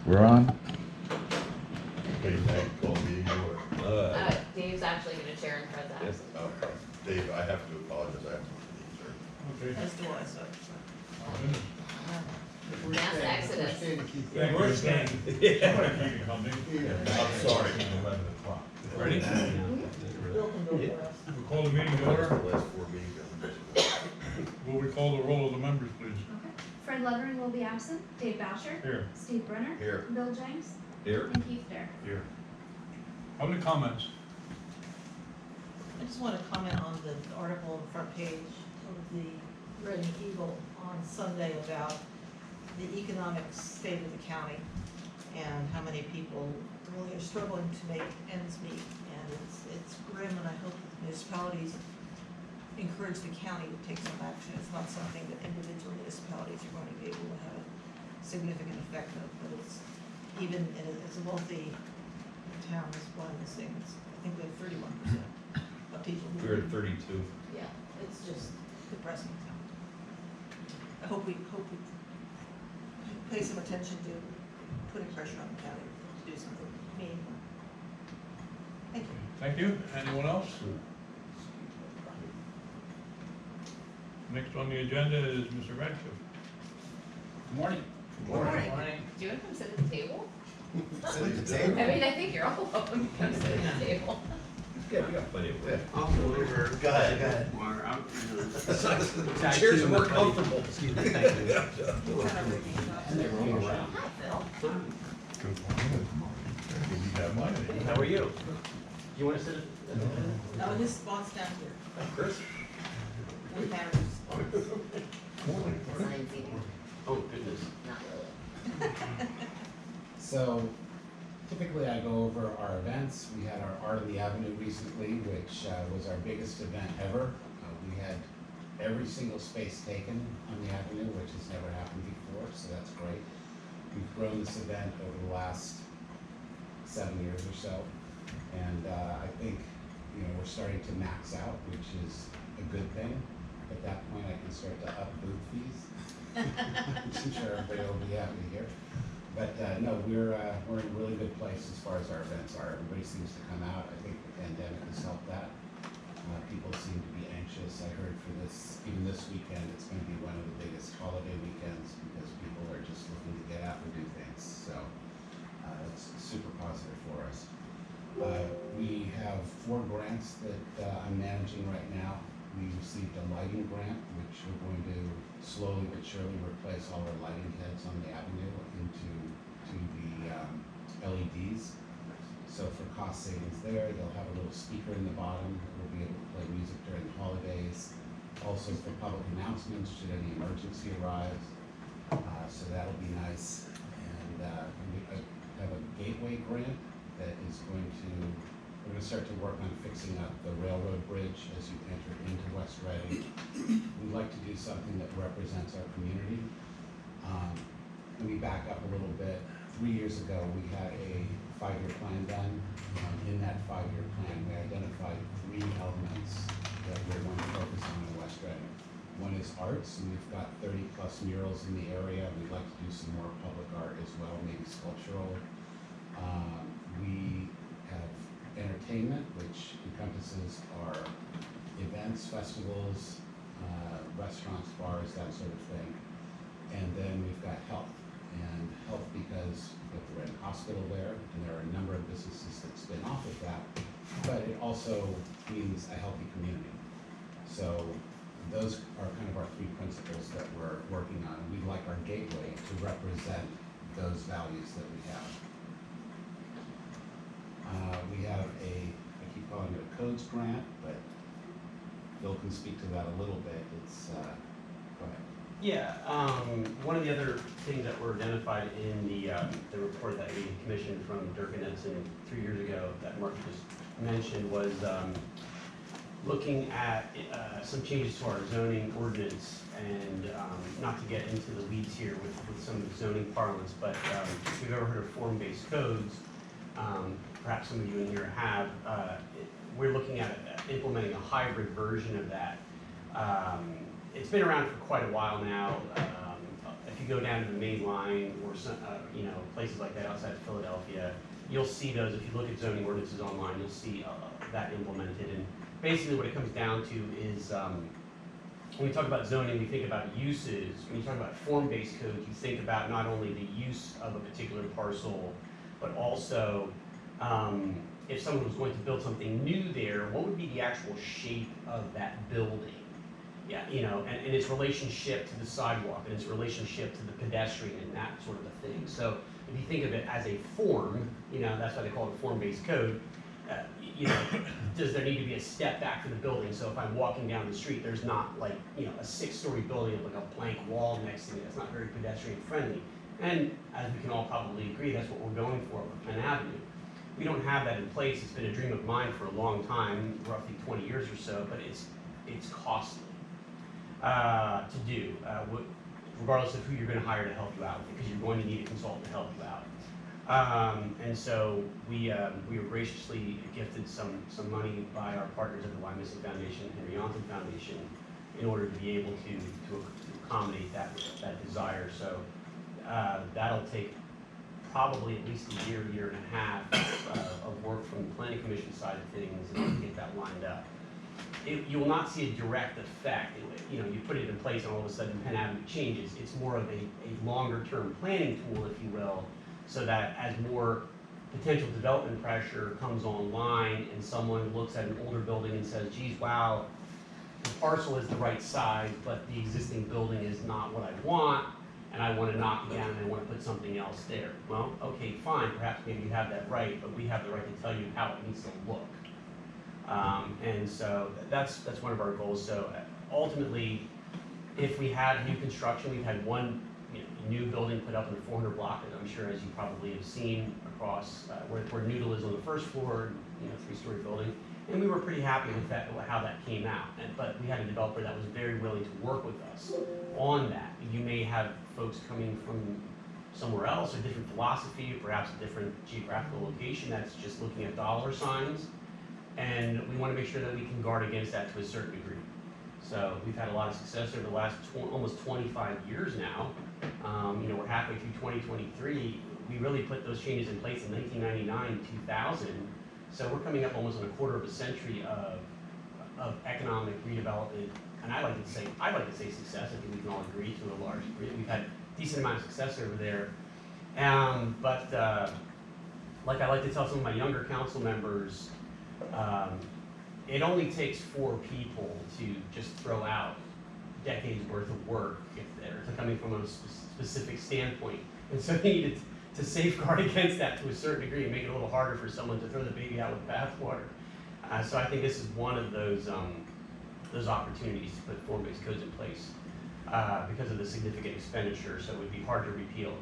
We're on. Dave's actually gonna chair in Fred's absence. Okay. Dave, I have to apologize, I have to leave, sir. Okay. As do I, so. Mass exodus. Yeah, we're staying. I'm gonna keep it coming. I'm sorry. Ready? Bill can go for us. We call the meeting to The order. last 4 meetings. Will we call the roll of the members, please? Okay. Fred Levering will be absent. Dave Boucher. Here. Steve Brenner. Here. Bill James. Here. And Keith Derr. Here. Public comments. I just want to comment on the article on the front page of the Reading Eagle on Sunday about the economic state of the county and how many people really are struggling to make ends meet. And it's grim, and I hope that the municipalities encourage the county to take some action. It's not something that individual municipalities are going to be able to have a significant effect of, but it's, even as a wealthy town as one of these things, I think we have 31% of people who. We're at 32. Yeah, it's just depressing. I hope we pay some attention to putting pressure on the county to do something meaningful. Thank you. Thank you. Anyone else? Next on the agenda is Mr. Ratcliffe. Morning. Morning. Do you wanna come sit at the table? Sit at the I table. mean, I think you're all welcome to come sit at the table. Yeah, we got plenty of room. I'll go over. Go ahead. More out. The chairs are more comfortable. Excuse me, thank you. And they roll around. Hi, Phil. You got mine. How are you? You want to sit? Oh, his spot's down here. Chris? No matter whose spot. Sign seating. Oh, goodness. Not really. So typically I go over our events. We had our Art on the Avenue recently, which was our biggest event ever. We had every single space taken on the avenue, which has never happened before, so that's great. We've grown this event over the last 7 years or so, and I think we're starting to max out, which is a good thing. At that point, I can start to up booth fees. I'm sure everybody will be happy to hear. But no, we're in a really good place as far as our events are. Everybody seems to come out. I think the pandemic has helped that. People seem to be anxious. I heard for this, even this weekend, it's going to be one of the biggest holiday weekends because people are just looking to get out and do things. So it's super positive for us. We have 4 grants that I'm managing right now. We received a lighting grant, which we're going to slowly but surely replace all our lighting heads on the avenue into the LEDs. So for cost savings there, they'll have a little speaker in the bottom. We'll be able to play music during the holidays. Also for public announcements, should any emergency arise. So that'll be nice. And we have a gateway grant that is going to, we're going to start to work on fixing up the railroad bridge as you enter into West Reading. We'd like to do something that represents our community. Let me back up a little bit. 3 years ago, we had a 5-year plan done. In that 5-year plan, we identified 3 elements that we're going to focus on in West Reading. One is arts, and we've got 30+ murals in the area. We'd like to do some more public art as well, maybe sculptural. We have entertainment, which encompasses our events, festivals, restaurants, bars, that sort of thing. And then we've got health. And health because we have the Red Hospital there, and there are a number of businesses that spin off of that, but it also means a healthy community. So those are kind of our 3 principles that we're working on. We'd like our gateway to represent those values that we have. We have I keep calling it a codes grant, but Bill can speak to that a little bit. It's, go ahead. Yeah, one of the other things that were identified in the report that we commissioned from Dirk and Edson 3 years ago that Mark just mentioned was looking at some changes to our zoning ordinance, and not to get into the weeds here with some of the zoning parlance, but if you've ever heard of form-based codes, perhaps some of you in here have, we're looking at implementing a hybrid version of that. It's been around for quite a while now. If you go down to the main line or some, places like that outside of Philadelphia. You'll see those, if you look at zoning ordinances online, you'll see that implemented. And basically what it comes down to is, when we talk about zoning, we think about uses. When you talk about form-based code, you think about not only the use of a particular parcel, but also if someone was going to build something new there, what would be the actual shape of that building? Yeah, and its relationship to the sidewalk, and its relationship to the pedestrian, and that sort of a thing. So if you think of it as a form, that's why they call it form-based code. Does there need to be a step back for the building? So if I'm walking down the street, there's not like, a 6-story building with like a blank wall next to me. That's not very pedestrian friendly. And as we can all probably agree, that's what we're going for with Penn Avenue. We don't have that in place. It's been a dream of mine for a long time, roughly 20 years or so, but it's costly to do, regardless of who you're going to hire to help you out, because you're going to need a consultant to help you out. And so we were graciously gifted some money by our partners at the Wyomissing Foundation and Henry Yonton Foundation in order to be able to accommodate that desire. So that'll take probably at least a year and a half of work from the planning commission side of things in order to get that lined up. You will not see a direct effect. You put it in place and all of a sudden Penn Avenue changes. It's more of a longer term planning tool, if you will, so that as more potential development pressure comes online and someone looks at an older building and says, geez, wow, the parcel is the right size, but the existing building is not what I want, and I want to knock it down and I want to put something else there. Well, okay, fine, perhaps maybe you have that right, but we have the right to tell you how it needs to look. And so that's one of our goals. So ultimately, if we had new construction, we've had one new building put up in the 400 block, and I'm sure as you probably have seen across where Noodle is on the first floor, 3-story building, and we were pretty happy with that, how that came out. But we had a developer that was very willing to work with us on that. You may have folks coming from somewhere else, a different philosophy, perhaps a different geographical location that's just looking at dollar signs, and we want to make sure that we can guard against that to a certain degree. So we've had a lot of success over the last almost 25 years now. We're halfway through 2023. We really put those changes in place in 1999, 2000. So we're coming up almost on a quarter of a century of economic redevelopment. And I like to say success. I think we can all agree to a large degree. We've had a decent amount of success over there. But like I like to tell some of my younger council members, it only takes 4 people to just throw out decades worth of work if they're coming from a specific standpoint. And so we needed to safeguard against that to a certain degree and make it a little harder for someone to throw the baby out with the bathwater. So I think this is one of those opportunities to put form-based codes in place because of the significant expenditure. So it would be hard to repeal.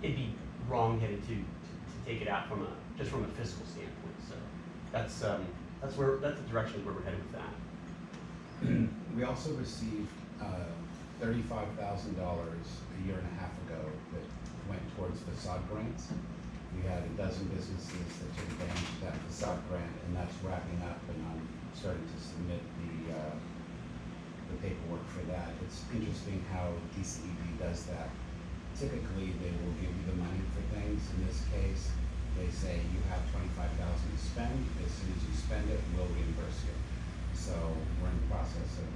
It'd be wrong-headed to take it out just from a fiscal standpoint. So that's the direction where we're headed with that. We also received $35,000 a year and a half ago that went towards facade grants. We had a dozen businesses that took advantage of that facade grant, and that's wrapping up, and I'm starting to submit the paperwork for that. It's interesting how DCED does that. Typically, they will give you the money for things. In this case, they say you have $25,000 to spend. As soon as you spend it, we'll reimburse you. So we're in the process of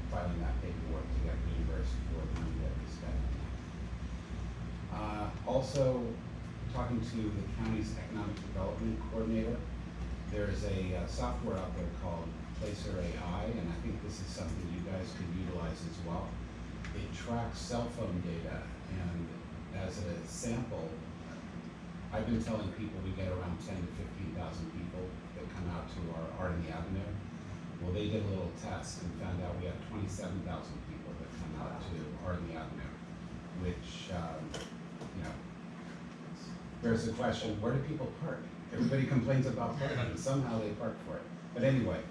filing that paperwork to get reimbursed for the money that we spend on that. Also, talking to the county's economic development coordinator, there's a software out there called Placer AI, and I think this is something you guys could utilize as well. It tracks cell phone data, and as a sample, I've been telling people we get around 10 to 15,000 people that come out to our Art in the Avenue. Well, they did a little test and found out we have 27,000 people that come out to Art in the Avenue, which, there's the question, where do people park? Everybody complains about parking, and somehow they park for it. But anyway,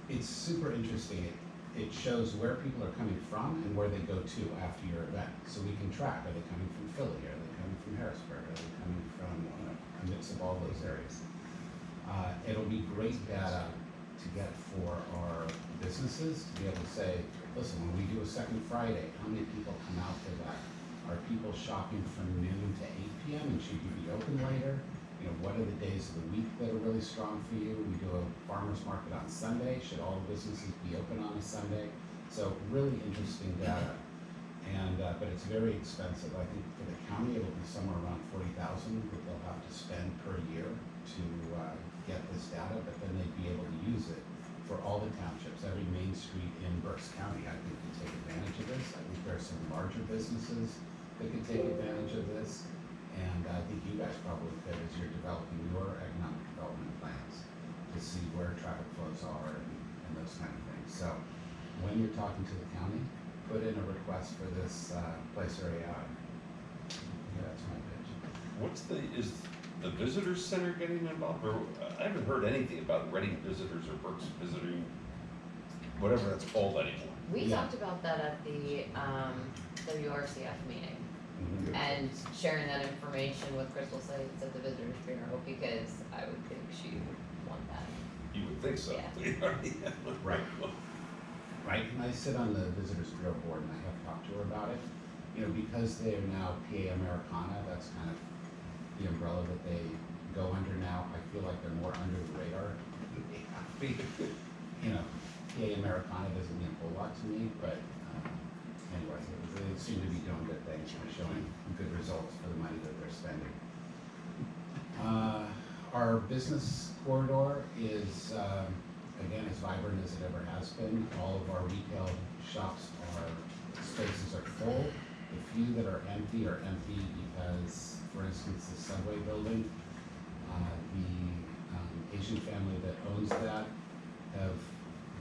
it's super interesting. It shows where people are coming from and where they go to after your event. So we can track, are they coming from Philly, are they coming from Harrisburg, are they coming from a mix of all those areas. It'll be great data to get for our businesses to be able to say, listen, when we do a second Friday, how many people come out for that? shopping from noon to 8 p.m. and should you be open later? You know, what are the days of the week that are really strong for you? We do a farmer's market on Sunday. Should all businesses be open on a Sunday? So really interesting data. And, but it's very expensive. I think for the county, it'll be somewhere around 40,000 that they'll have to spend per year to get this data, but then they'd be able to use it for all the townships. Every main street in Berks County, I think, can take advantage of this. I think there are some larger businesses that can take advantage of this. And I think you guys probably could as you're developing your economic development plans to see where traffic flows are and those kind of things. So when you're talking to the county, put in a request for this place area. Yeah, that's my pitch. Is the visitor center getting involved? Or I haven't heard anything about Reading visitors or Berks visiting, whatever that's called anymore. We Yeah. talked about that at the WRCF meeting Mhm. and sharing that information with Crystal Sites at the Visitors Bureau because I would think she would want that. You would think so. Yeah. Right. Right, and I sit on the Visitors Bureau board and I have talked to her about it. You know, because they are now PA Americana, that's kind of the umbrella that they go under now. I feel like they're more under the radar than they have to be. You know, PA Americana doesn't mean a whole lot to me, but anyway, they seem to be doing good things and showing good results for the money that they're spending. Our business corridor is, again, as vibrant as it ever has been. All of our retail shops spaces are full. The few that are empty because, for instance, the Subway building, the Asian family that owns that have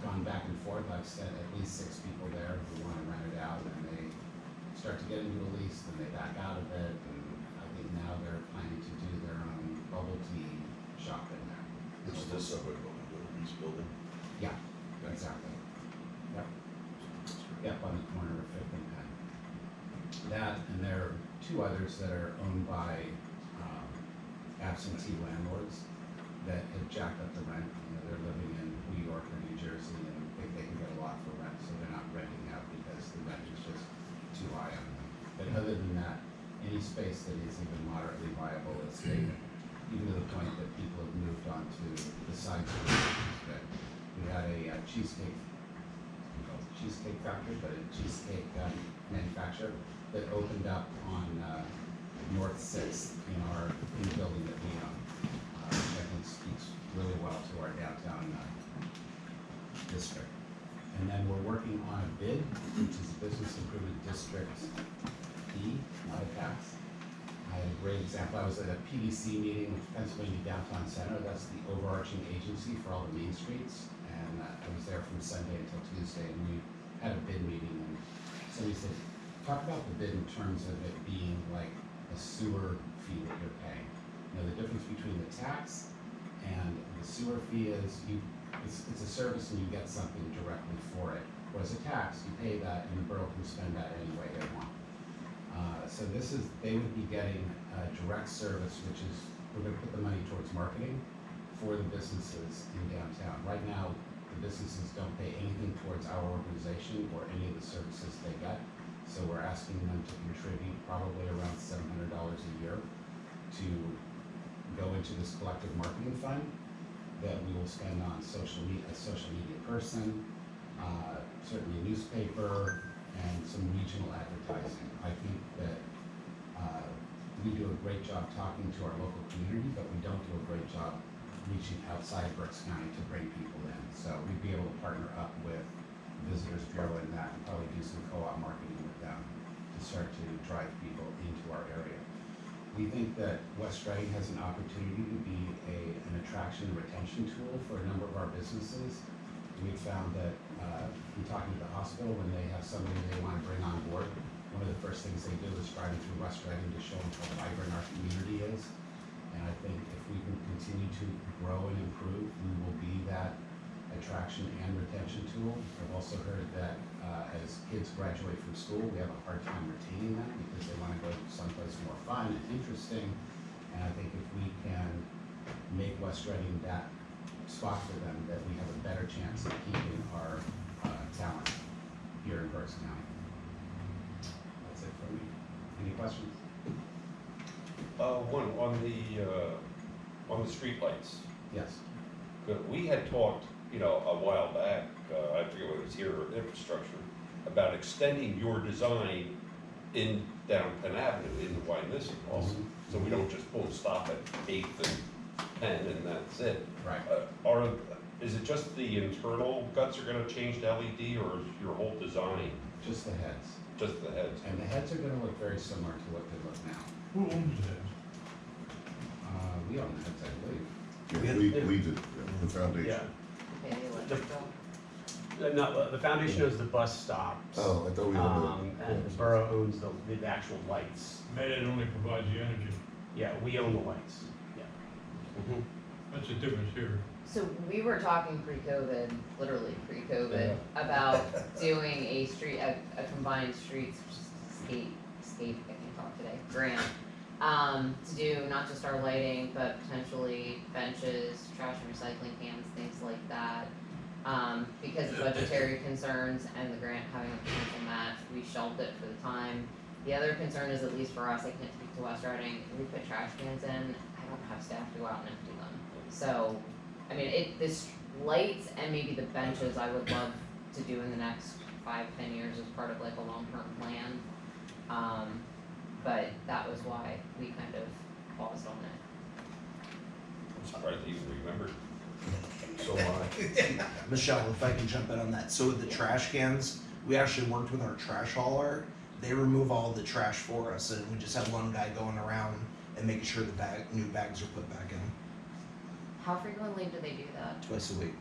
gone back and forth. I've sent at least 6 people there who want to rent it out, and they start to get into a lease, then they back out of it, and I think now they're planning to do their own bubble tea shop in there. This is the subway building, the Reese building. Yeah, exactly. Yep. Yep, on the corner of Fifth and Penn. That, and there are 2 others that are owned by absentee landlords that have jacked up the rent. You know, they're living in New York or New Jersey and think they can get a lot for rent, so they're not renting out because the rent is just too high on them. But other than that, any space that is even moderately viable is vacant, even to the point that people have moved on to the side streets. We had a cheesecake factory, but a cheesecake manufacturer that opened up on North 6th in the building that we own, which I think speaks really well to our downtown district. And then we're working on a bid, which is Business Improvement District E, not a tax. I had a great example. I was at a PDC meeting with Pennsylvania Downtown Center. That's the overarching agency for all the main streets. And I was there from Sunday until Tuesday, and we had a bid meeting. And somebody said, talk about the bid in terms of it being like a sewer fee that you're paying. You know, the difference between the tax and the sewer fee is it's a service and you get something directly for it. Whereas a tax, you pay that and the borough can spend that any way they want. So they would be getting a direct service, which is, we're gonna put the money towards marketing for the businesses in downtown. Right now, the businesses don't pay anything towards our organization or any of the services they get. So we're asking them to contribute probably around $700 a year to go into this collective marketing fund that we will spend on a social media person, certainly a newspaper, and some regional advertising. I think that we do a great job talking to our local community, but we don't do a great job reaching outside Berks County to bring people in. So we'd be able to partner up with Visitors Bureau in that and probably do some co-op marketing with them to start to drive people into our area. We think that West Reading has an opportunity to be an attraction and retention tool for a number of our businesses. We've found that in talking to the hospital, when they have somebody they want to bring on board, one of the first things they do is driving through West Reading to show them how vibrant our community is. And I think if we can continue to grow and improve, we will be that attraction and retention tool. I've also heard that as kids graduate from school, we have a hard time retaining them because they want to go someplace more fun and interesting. And I think if we can make West Reading that spot for them, that we have a better chance of keeping our talent here in Berks County. That's it for me. Any questions? questions? One, on the streetlights. Yes. We had talked, a while back, I forget whether it was here or infrastructure, about extending your design in down Penn Avenue into Wyomissing also. So we don't just boom, stop at 8th and Penn and that's it. Right. Is it just the internal guts are gonna change to LED, or is your whole design Just the heads. just the heads? And the heads are gonna look very similar to what they look now. Who owns it? We own the heads, I believe. Yeah, we did, the foundation. Yeah. Okay, the electrical. No, the foundation owns the bus stops. Oh, I thought we owned And the borough owns the actual lights. Med only provides the energy. Yeah, we own the lights, yeah. That's the difference here. So we were talking pre-COVID, literally pre-COVID, about doing a combined streetscape, I can't talk today, grant. To do not just our lighting, but potentially benches, trash and recycling cans, things like that. Because of budgetary concerns and the grant having a potential match, we shelved it for the time. The other concern is, at least for us, I can't speak to West Reading, we put trash cans in, I don't have staff to go out and empty them. So, I mean, this lights and maybe the benches, I would love to do in the next 5-10 years as part of like a long-term plan. But that was why we kind of paused on it. I'm surprised you even remembered. So I. Michelle, if I can jump in on that. So with the trash cans, we actually worked with our trash hauler. They remove all the trash for us, and we just have one guy going around and making sure the new bags are put back in How frequently do they do that? twice a week.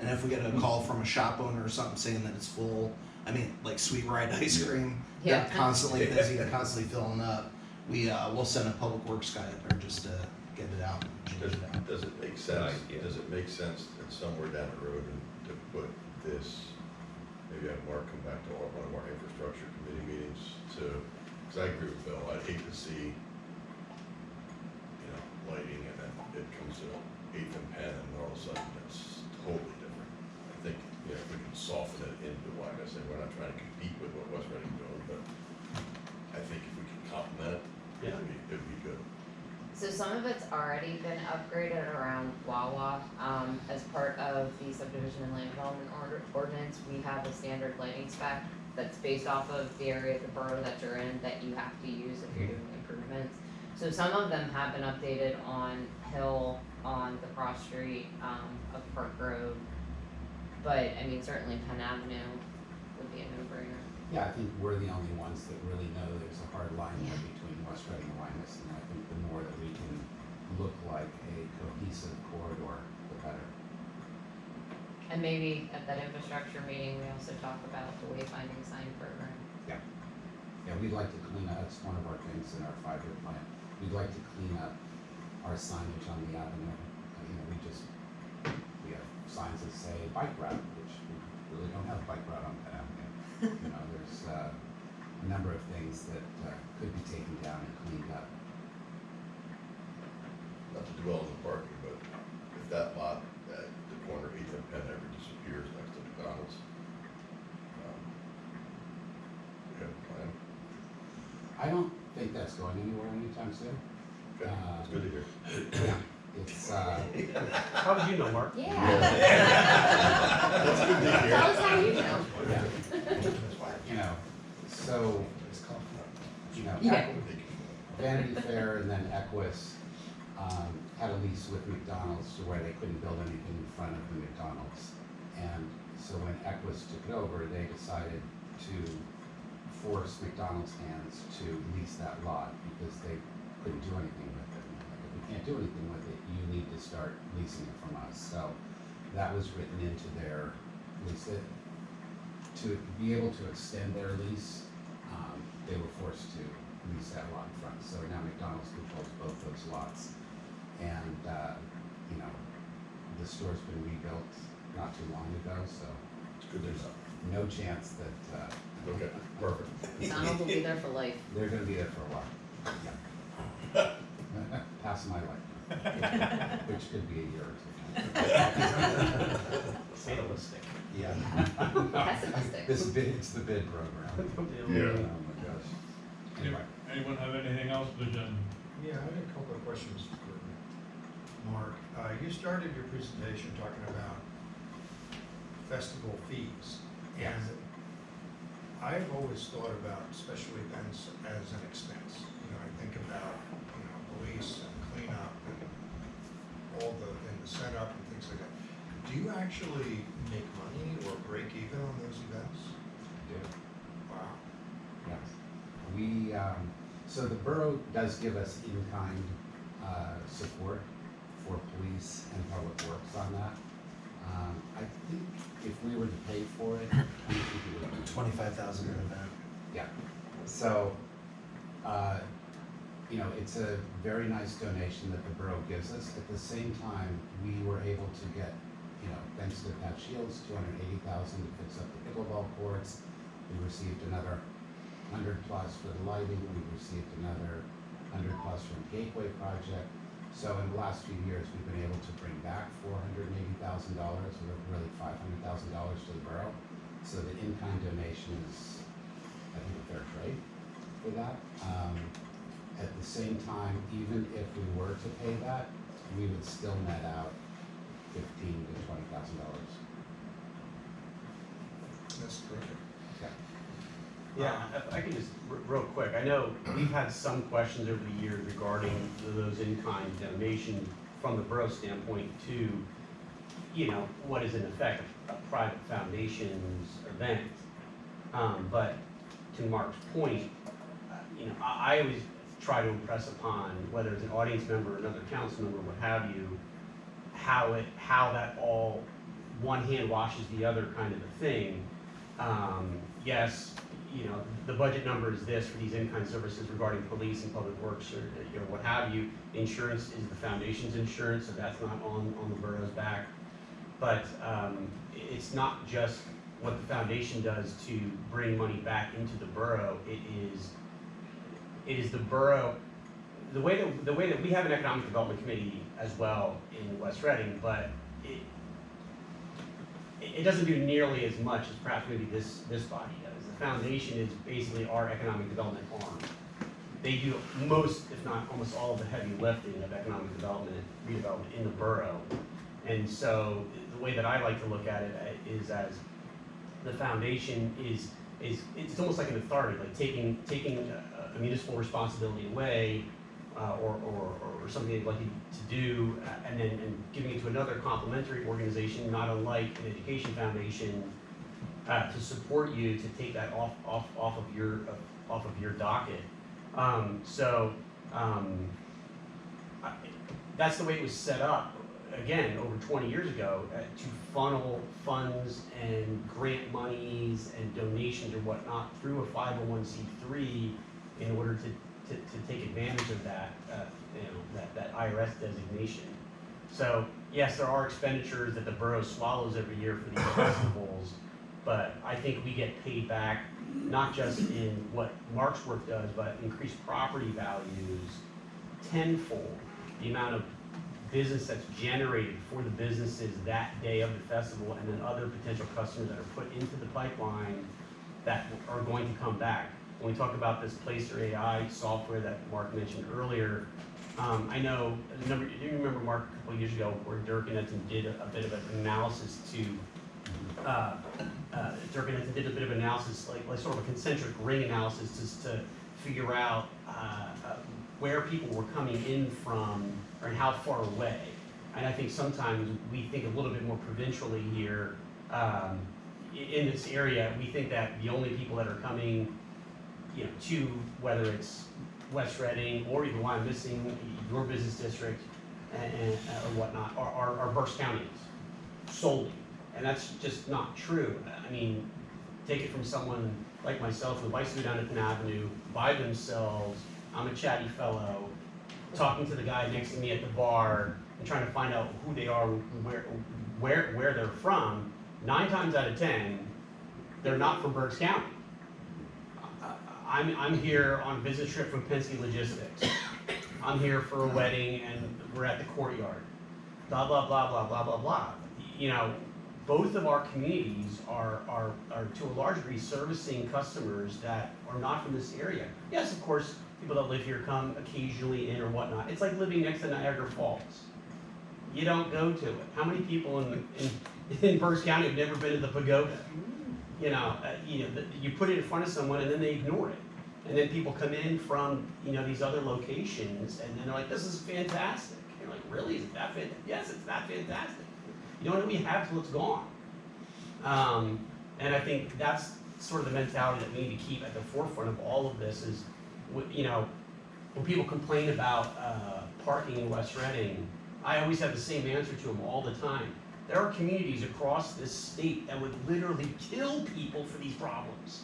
And if we get a call from a shop owner or something saying that it's full, I mean, like Sweet Ride ice cream, Yeah. they're constantly busy, they're constantly filling up. We'll send a public works guy up there just to get it out. Does it make sense, idea. does it make sense that somewhere down the road to put this, maybe have Mark come back to one of our infrastructure committee meetings to, because I agree with Bill, I'd hate to see, lighting and then it comes to 8th and Penn and all of a sudden it's totally different. I think, if we can soften it into why I say we're not trying to compete with what West Reading's doing, but I think if we can complement it, it'd be good. So some of it's already been upgraded around Wawa. As part of the subdivision and land development ordinance, we have a standard lighting spec that's based off of the area of the borough that you're in that you have to use if you're doing improvements. So some of them have been updated on Hill, on the cross street of Park Road. But I mean, certainly Penn Avenue would be a no-brainer. Yeah, I think we're the only ones that really know there's a hard line there Yeah. between West Reading and Wyomissing. And I think the more that we can look like a cohesive corridor, the better. And maybe at that infrastructure meeting, we also talk about the wayfinding sign program. Yeah, we'd like to clean up, that's one of our things in our 5-year plan. We'd like to clean up our signage on the avenue. We have signs that say bike route, which we really don't have a bike route on Penn Avenue. There's a number of things that could be taken down and cleaned up. Not to dwell on the parking, but if that lot at the corner of 8th and Penn ever disappears next to McDonald's, we have a plan. I don't think that's going anywhere anytime soon. Okay, it's good to hear. Yeah, it's, How did you know, Mark? Yeah. That's good to hear. Tell us how you know. yeah. So, Yeah. Vanity Fair and then Equus had a lease with McDonald's to where they couldn't build anything in front of the McDonald's. And so when Equus took it over, they decided to force McDonald's hands to lease that lot because they couldn't do anything with it. And they're like, if we can't do anything with it, you need to start leasing it from us. So that was written into their lease. To be able to extend their lease, they were forced to lease that lot in front. So now McDonald's controls both those lots. And, the store's been rebuilt not too long ago, so It's good to know. no chance that, Okay, perfect. McDonald's will be there for life. they're gonna be there for a while. Yeah. Past my life, which could be a year or two. Fatalistic. Yeah. Pessimistic. This bid, it's the bid program. Yeah. Oh my gosh. Anyway. Anyone have anything else for the agenda? Yeah, I had a couple of questions for Mark. You started your presentation talking about festival fees. Yes. And I've always thought about special events as an expense. You know, I think about, you know, police and cleanup and and the setup and things like that. Do you actually make money or break even on those events? Yeah. Wow. Yes. We, so the borough does give us in-kind, support for police and public works on that. I think if we were to pay for it, I think we would. 25,000 an event. Yeah. So, you know, it's a very nice donation that the borough gives us. At the same time, we were able to get, you know, thanks to Pat Shields, $280,000 to fix up the pickleball courts. We received another 100 plus for the lighting. We received another 100 plus from the Gateway project. So in the last few years, we've been able to bring back $480,000, or really $500,000 to the borough. So the in-kind donation is, I think, a fair trade for that. At the same time, even if we were to pay that, we would still net out $15,000 to $20,000. That's terrific. Yeah, if I can just, real quick, I know we've had some questions over the years regarding those in-kind donations from the borough standpoint to, you know, what is in effect a private foundation's event. But to Mark's point, you know, I always try to impress upon, whether it's an audience member or another council member, what have you, how that all, one hand washes the other kind of a thing. Yes, you know, the budget number is this for these in-kind services regarding police and public works, or, you know, what have you. Insurance is the foundation's insurance, so that's not on the borough's back. But it's not just what the foundation does to bring money back into the borough. It is the borough, the way that we have an economic development committee as well in West Reading, but it doesn't do nearly as much as perhaps maybe this body does. The foundation is basically our economic development arm. They do most, if not almost all, of the heavy lifting of economic development, redevelopment in the borough. And so the way that I like to look at it is as the foundation is it's almost like an authority, like taking a municipal responsibility away, or something they'd like you to do, and then giving it to another complementary organization, not unlike an education foundation, to support you to take that off of your docket. That's the way it was set up. Again, over 20 years ago, to funnel funds and grant monies and donations or whatnot through a 501c3 in order to take advantage of that, you know, that IRS designation. So yes, there are expenditures that the borough swallows every year for these festivals, but I think we get paid back not just in what Mark's work does, but increased property values tenfold the amount of business that's generated for the businesses that day of the festival, and then other potential customers that are put into the pipeline that are going to come back. When we talk about this Placer AI software that Mark mentioned earlier, I know, do you remember, Mark, a couple of years ago, where Dirk and Edson did a bit of an analysis like sort of a concentric ring analysis just to figure out where people were coming in from and how far away. And I think sometimes we think a little bit more provincially here in this area. We think that the only people that are coming, you know, to whether it's West Reading or even why I'm missing your business district and or whatnot are Berks counties solely, and that's just not true. I mean, take it from someone like myself who likes to go down to Penn Avenue by themselves. I'm a chatty fellow, talking to the guy next to me at the bar and trying to find out who they are, where they're from. 9 times out of 10, they're not from Berks County. I'm here on a business trip from Penske Logistics. I'm here for a wedding and we're at the courtyard. Blah, blah, blah, blah, blah, blah, blah. You know, both of our communities are to a large degree servicing customers that are not from this area. Yes, of course, people that live here come occasionally in or whatnot. It's like living next to Niagara Falls. You don't go to it. How many people in Berks County have never been to the pagoda? You put it in front of someone and then they ignore it. And then people come in from, these other locations and then they're like, this is fantastic. And you're like, really? Is it that fantastic? Yes, it's that fantastic. You don't know what you have till it's gone. And I think that's sort of the mentality that we need to keep at the forefront of all of this is, when people complain about parking in West Reading, I always have the same answer to them all the time. There are communities across this state that would literally kill people for these problems.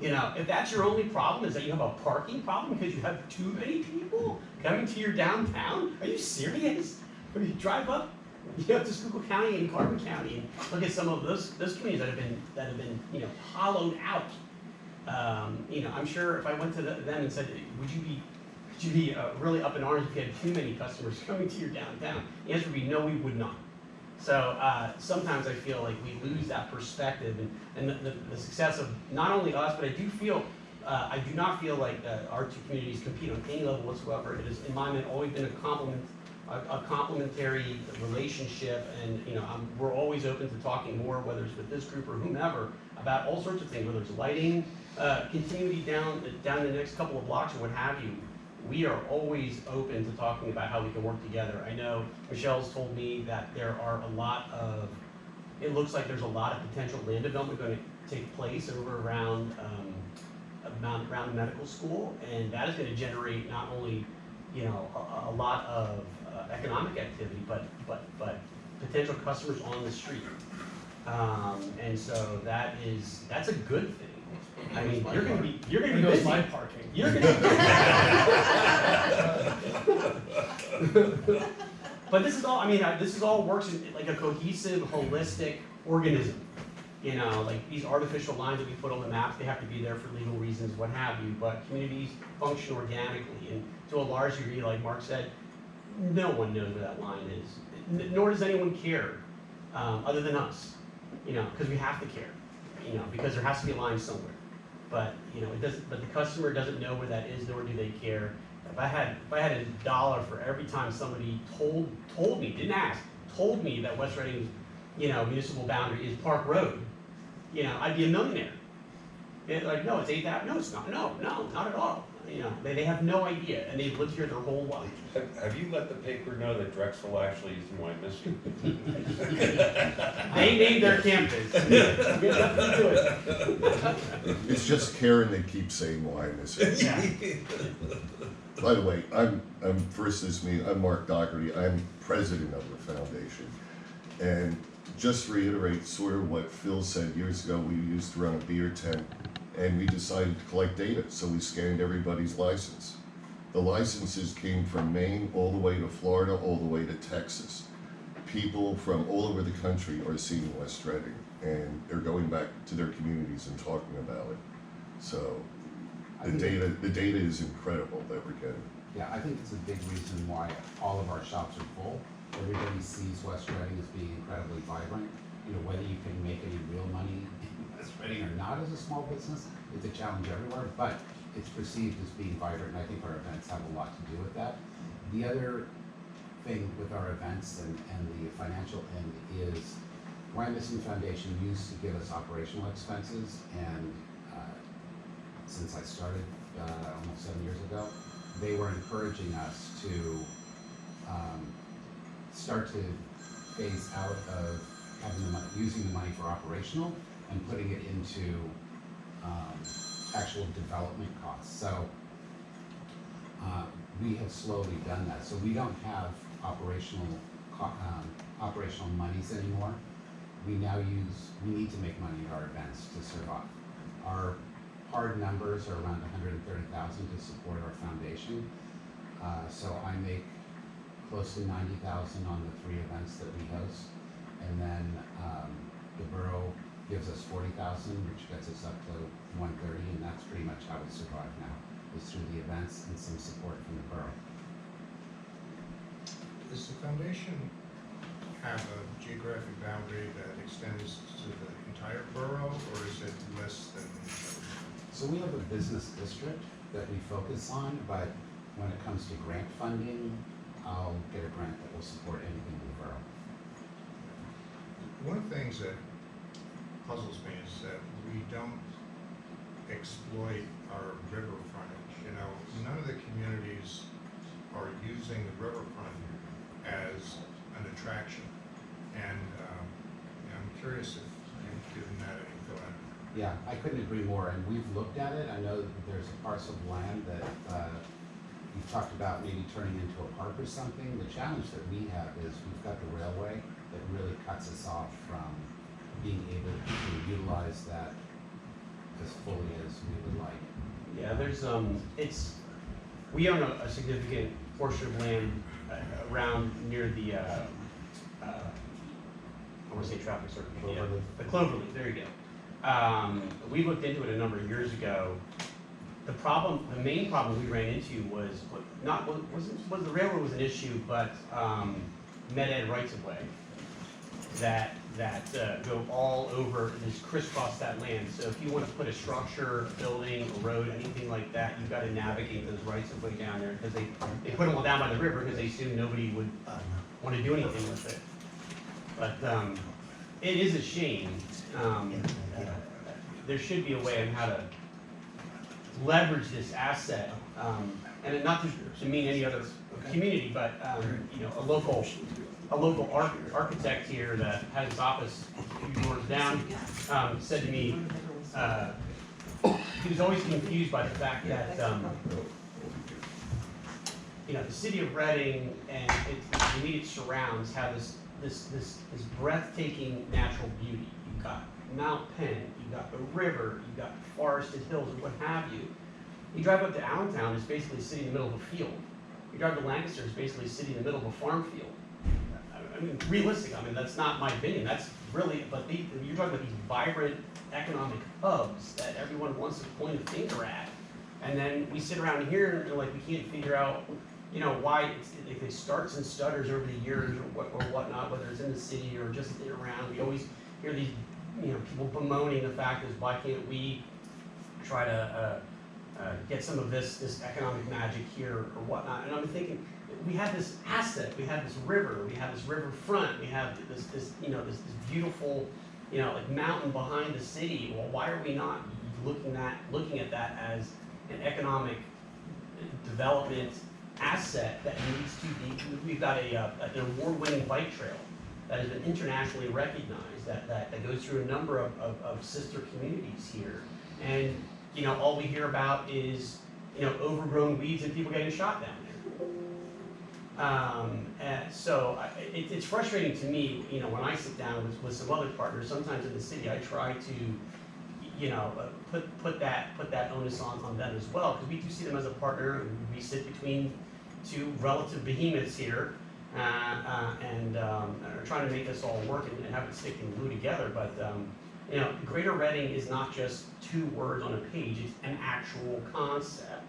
If that's your only problem, is that you have a parking problem because you have too many people coming to your downtown? Are you serious? When you drive up, to Schuylkill County and Carbon County and look at some of those communities that have been hollowed out. I'm sure if I went to them and said, would you be really up in arms if you had too many customers coming to your downtown? The answer would be no, we would not. So sometimes I feel like we lose that perspective and the success of not only us, but I do not feel like our two communities compete on any level whatsoever. It has, in my mind, always been a complementary relationship, and we're always open to talking more, whether it's with this group or whomever, about all sorts of things, whether it's lighting, continuity down the next couple of blocks or what have you. We are always open to talking about how we can work together. I know Michelle's told me that it looks like there's a lot of potential land development going to take place over around the medical school, and that is going to generate not only a lot of economic activity, but potential customers on the street, and so that's a good thing. I mean, you're gonna be busy. my parking. You're gonna. But this is all. I mean, this all works in like a cohesive, holistic organism. Like these artificial lines that we put on the maps, they have to be there for legal reasons, what have you. But communities function organically, and to a large degree, like Mark said, no one knows where that line is, nor does anyone care, other than us. Because we have to care. Because there has to be a line somewhere. But it doesn't. But the customer doesn't know where that is, nor do they care. If I had $1 for every time somebody told me, didn't ask, told me that West Reading's municipal boundary is Park Road, I'd be a millionaire. They're like, no, it's 8th Avenue. No, it's not. No, not at all. They have no idea, and they've lived here their whole life. Have you let the paper know that Drexel actually is in Wyomissing? They named their campus. We have nothing to do with it. It's just Karen that keeps saying Wyomissing. Yeah. By the way, I'm first as me. I'm Mark Dougherty. I'm president of the foundation, and just to reiterate sort of what Phil said years ago. We used to run a beer tent, and we decided to collect data, so we scanned everybody's license. The licenses came from Maine all the way to Florida, all the way to Texas. People from all over the country are seeing West Reading, and they're going back to their communities and talking about it. So the data is incredible that we're getting. Yeah, I think it's a big reason why all of our shops are full. Everybody sees West Reading as being incredibly vibrant. Whether you can make any real money in West Reading or not as a small business, it's a challenge everywhere, but it's perceived as being vibrant, and I think our events have a lot to do with that. The other thing with our events and the financial end is Wyomissing Foundation used to give us operational expenses, and since I started almost 7 years ago, they were encouraging us to start to phase out of using the money for operational and putting it into actual development costs. So we have slowly done that. So we don't have operational monies anymore. We need to make money at our events to survive. Our hard numbers are around 130,000 to support our foundation. So I make close to 90,000 on the 3 events that we host. And then the borough gives us 40,000, which gets us up to 130, and that's pretty much how we survive now, is through the events and some support from the borough. Is the foundation have a geographic boundary that extends to the entire borough, or is it less than? So we have a business district that we focus on, but when it comes to grant funding, I'll get a grant that will support anything in the borough. One of the things that puzzles me is that we don't exploit our river frontage. You know, none of the communities are using the riverfront as an attraction. And I'm curious if you've given that any thought. Yeah, I couldn't agree more, and we've looked at it. I know that there's a parcel of land that you've talked about maybe turning into a park or something. The challenge that we have is we've got the railway that really cuts us off from being able to utilize that as fully as we would like. Yeah, there's, we own a significant portion of land around near the, I wanna say traffic circle. Yeah, Cloverleaf. the Cloverleaf, there you go. We looked into it a number of years ago. The main problem we ran into was, was the railroad was an issue, but, med ed rights of way that go all over, just crisscross that land. So if you want to put a structure, a building, a road, anything like that, you've got to navigate those rights of way down there, because they put them all down by the river because they assume nobody would want to do anything with it. But it is a shame. There should be a way on how to leverage this asset, and not to mean any other community, but you know, a local architect here that has his office a few doors down said to me he was always confused by the fact that you know, the city of Reading and its immediate surrounds have this breathtaking natural beauty. You've got Mount Penn, you've got the river, you've got forested hills, and what have you. You drive up to Allentown, it's basically a city in the middle of a field. You drive to Lancaster, it's basically a city in the middle of a farm field. I mean, realistic, I mean, that's not my opinion, that's really, but you're talking about these vibrant economic hubs that everyone wants to point a finger at. And then we sit around here and like, we can't figure out, you know, why if it starts and stutters over the years or whatnot, whether it's in the city or just in around. We always hear these, you know, people bemoaning the fact is why can't we try to get some of this economic magic here or whatnot. And I'm thinking, we have this asset, we have this river, we have this riverfront, we have this you know, this beautiful, you know, like mountain behind the city. Well, why are we not looking at that as an economic development asset that needs to be? We've got an award-winning bike trail that has been internationally recognized that goes through a number of sister communities here, and you know, all we hear about is, you know, overgrown weeds and people getting shot down there. So it's frustrating to me, you know, when I sit down with some other partners, sometimes in the city, I try to, you know, put that onus on them as well, because we do see them as a partner. We sit between two relative behemoths here, and are trying to make this all work and have it stick and glue together. But you know, Greater Reading is not just two words on a page; it's an actual concept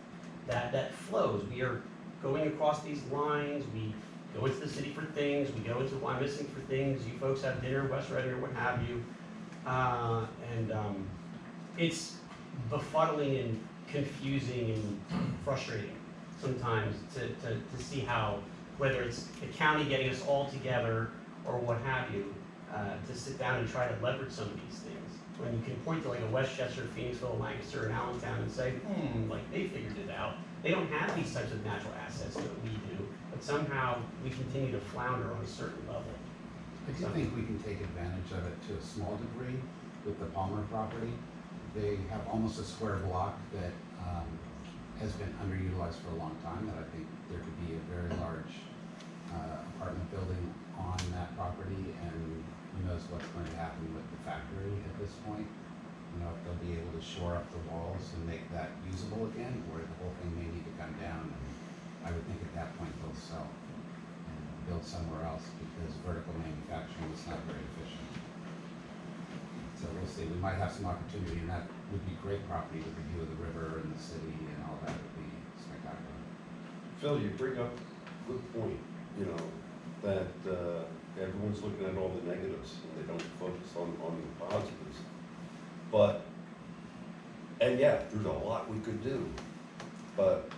that flows. We are going across these lines. We go into the city for things. We go into Wyomissing for things. You folks have dinner, West Reading, or what have you, and it's befuddling and confusing and frustrating sometimes to see how, whether it's the county getting us all together or what have you, to sit down and try to leverage some of these things. When you can point to like a Westchester, Phoenixville, Lancaster, and Allentown and say, like they figured it out. They don't have these types of natural assets that we do, but somehow we continue to flounder on a certain level. I do think we can take advantage of it to a small degree with the Palmer property. They have almost a square block that has been underutilized for a long time, that I think there could be a very large apartment building on that property, and who knows what's going to happen with the factory at this point. You know, if they'll be able to shore up the walls and make that usable again, or the whole thing may need to come down. And I would think at that point they'll sell and build somewhere else, because vertical manufacturing is not very efficient. So we'll see. We might have some opportunity, and that would be great property with the view of the river and the city and all that. Would be spectacular. Phil, you bring up a good point, you know, that, everyone's looking at all the negatives and they don't focus on the positives. But, and yeah, there's a lot we could do, but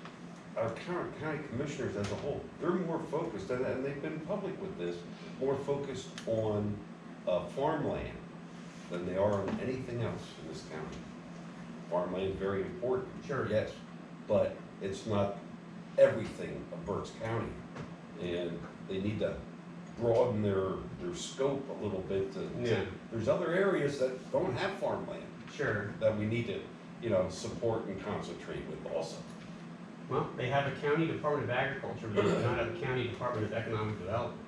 our county commissioners as a whole, they're more focused, and they've been public with this, more focused on farmland than they are on anything else in this county. Farmland is very important. Sure. Yes, but it's not everything of Berks County, and they need to broaden their scope a little bit Yeah. there's other areas that don't have farmland Sure. that we need to, support and concentrate with also. Well, they have a county Department of Agriculture, but they do not have a county Department of Economic Development.